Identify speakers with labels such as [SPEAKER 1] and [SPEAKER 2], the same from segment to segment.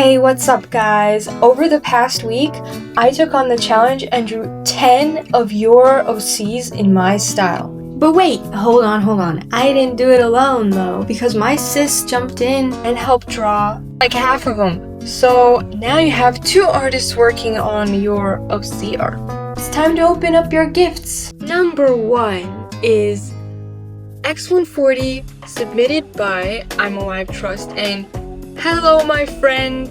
[SPEAKER 1] Hey, what's up guys? Over the past week, I took on the challenge and drew 10 of your OCs in my style. But wait, hold on. I didn't do it alone though, because my sis jumped in and helped draw like half of them. So now you have 2 artists working on your OC art. It's time to open up your gifts. Number 1 is X140, submitted by I'm Alive Trust, and hello my friend.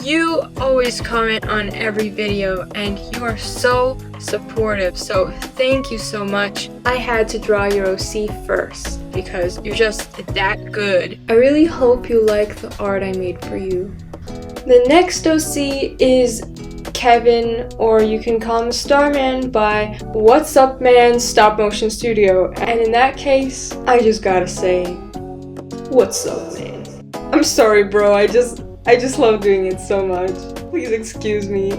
[SPEAKER 1] You always comment on every video and you are so supportive, so thank you so much. I had to draw your OC first because you're just that good. I really hope you like the art I made for you. The next OC is Kevin, or you can call him Starman, by What's Up Man Stop Motion Studio. And in that case, I just gotta say, what's up man? I'm sorry bro, I just love doing it so much. Please excuse me.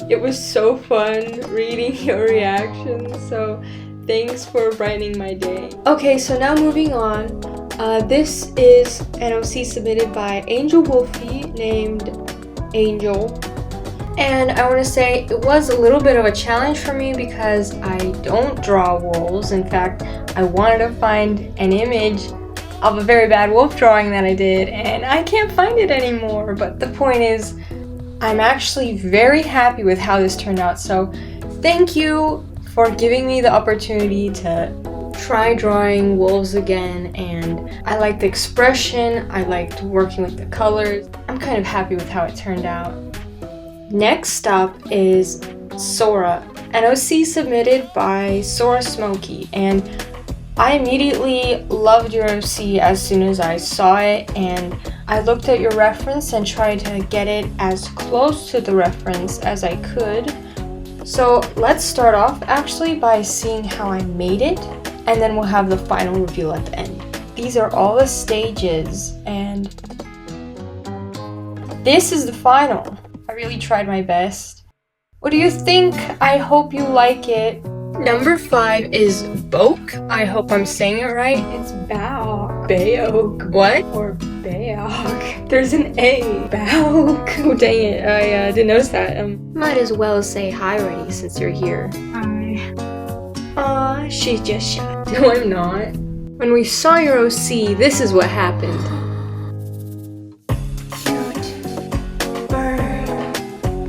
[SPEAKER 1] It was so fun reading your reactions, so thanks for brightening my day. Okay, so now moving on. This is an OC submitted by Angel Wolfie, named Angel. And I want to say it was a little bit of a challenge for me because I don't draw wolves. In fact, I wanted to find an image of a very bad wolf drawing that I did, and I can't find it anymore. But the point is, I'm actually very happy with how this turned out, so thank you for giving me the opportunity to try drawing wolves again. And I liked the expression, I liked working with the colors. I'm kind of happy with how it turned out. Next up is Sora, an OC submitted by Sora Smokey, and I immediately loved your OC as soon as I saw it, and I looked at your reference and tried to get it as close to the reference as I could. So let's start off actually by seeing how I made it, and then we'll have the final reveal at the end. These are all the stages, and this is the final. I really tried my best. What do you think? I hope you like it. Number 5 is Boke. I hope I'm saying it right. It's Baok. Baok. What? Or Baok. There's an A. Baok. Oh dang it, I didn't notice that. Might as well say hi already since you're here. Hi. Aw, she's just shy. No, I'm not. When we saw your OC, this is what happened.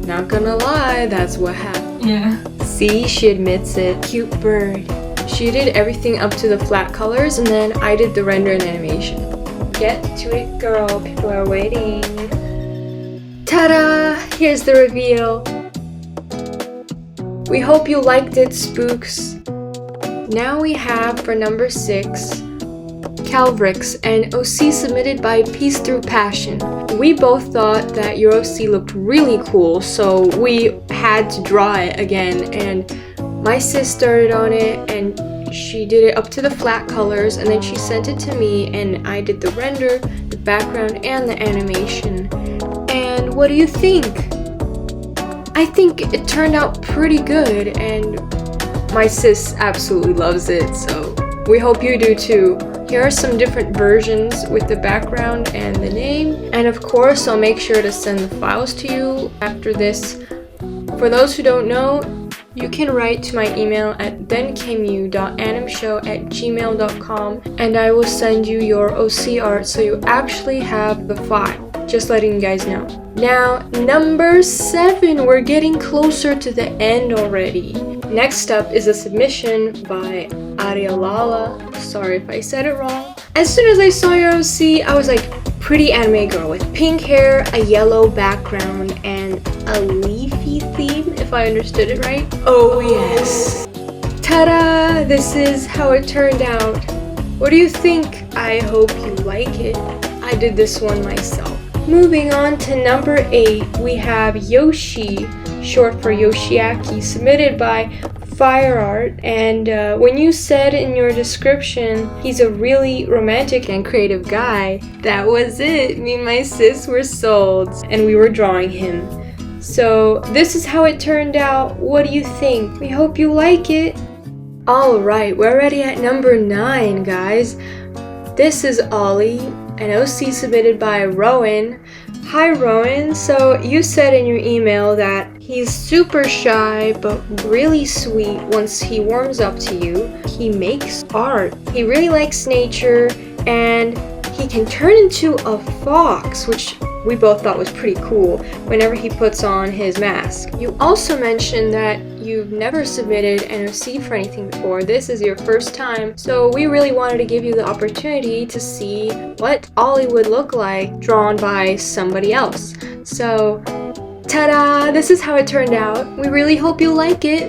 [SPEAKER 1] Not gonna lie, that's what happened. Yeah. See, she admits it. Cute bird. She did everything up to the flat colors, and then I did the render and animation. Get to it, girl. People are waiting. Ta-da! Here's the reveal. We hope you liked it, spooks. Now we have, for number 6, Calvrix, an OC submitted by Peace Through Passion. We both thought that your OC looked really cool, so we had to draw it again, and my sis started on it and she did it up to the flat colors, and then she sent it to me and I did the render, the background, and the animation. And what do you think? I think it turned out pretty good, and my sis absolutely loves it, so we hope you do too. Here are some different versions with the background and the name, and of course I'll make sure to send the files to you after this. For those who don't know, you can write to my email at thencameou.animshow@gmail.com and I will send you your OC art so you actually have the file. Just letting you guys know. Now, number 7, we're getting closer to the end already. Next up is a submission by Arialala. Sorry if I said it wrong. As soon as I saw your OC, I was like, pretty anime girl with pink hair, a yellow background, and a leafy theme, if I understood it right. Oh yes. Ta-da! This is how it turned out. What do you think? I hope you like it. I did this one myself. Moving on to number 8, we have Yoshi, short for Yoshiaki, submitted by Fire Art. And when you said in your description he's a really romantic and creative guy, that was it. Me and my sis were sold and we were drawing him. So this is how it turned out. What do you think? We hope you like it. Alright, we're already at number 9, guys. This is Ollie, an OC submitted by Rowan. Hi Rowan, so you said in your email that he's super shy but really sweet once he warms up to you. He makes art. He really likes nature and he can turn into a fox, which we both thought was pretty cool whenever he puts on his mask. You also mentioned that you've never submitted an OC for anything before. This is your first time, so we really wanted to give you the opportunity to see what Ollie would look like drawn by somebody else. So, ta-da! This is how it turned out. We really hope you like it.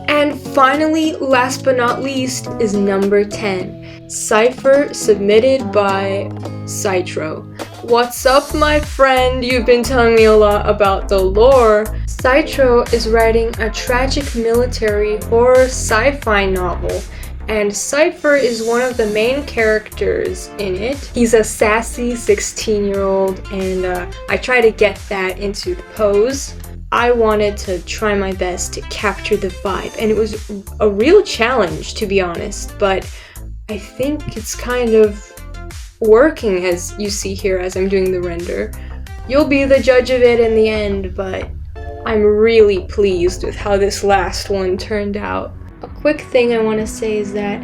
[SPEAKER 1] And finally, last but not least, is number 10. Cipher submitted by Citro. What's up, my friend? You've been telling me a lot about the lore. Citro is writing a tragic military horror sci-fi novel, and Cipher is one of the main characters in it. He's a sassy 16-year-old, and I try to get that into the pose. I wanted to try my best to capture the vibe, and it was a real challenge, to be honest, but I think it's kind of working, as you see here as I'm doing the render. You'll be the judge of it in the end, but I'm really pleased with how this last one turned out. A quick thing I want to say is that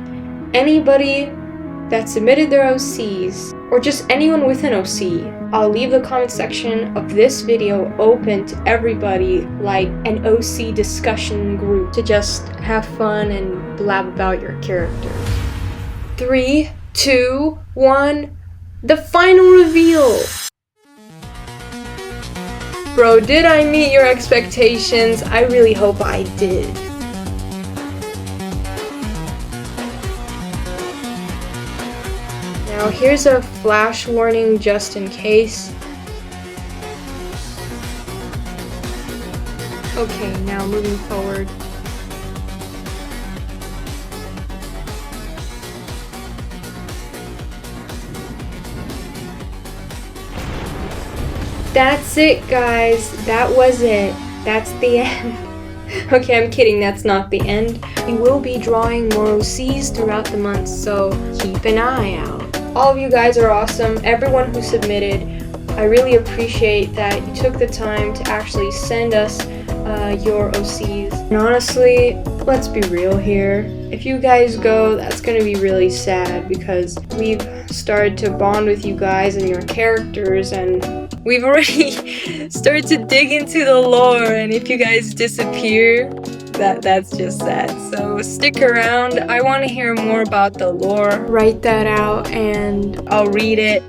[SPEAKER 1] anybody that submitted their OCs, or just anyone with an OC, I'll leave the comment section of this video open to everybody, like an OC discussion group, to just have fun and blab about your character. 3, 2, 1, the final reveal! Bro, did I meet your expectations? I really hope I did. Now here's a flash warning just in case. Okay, now moving forward. That's it, guys. That was it. That's the end. Okay, I'm kidding. That's not the end. We will be drawing more OCs throughout the month, so keep an eye out. All of you guys are awesome. Everyone who submitted, I really appreciate that you took the time to actually send us your OCs. And honestly, let's be real here. If you guys go, that's gonna be really sad because we've started to bond with you guys and your characters, and we've already started to dig into the lore, and if you guys disappear, that's just sad. So stick around. I want to hear more about the lore. Write that out and I'll read it.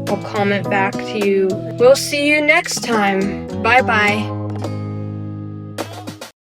[SPEAKER 1] I'll comment back to you. We'll see you next time. Bye bye.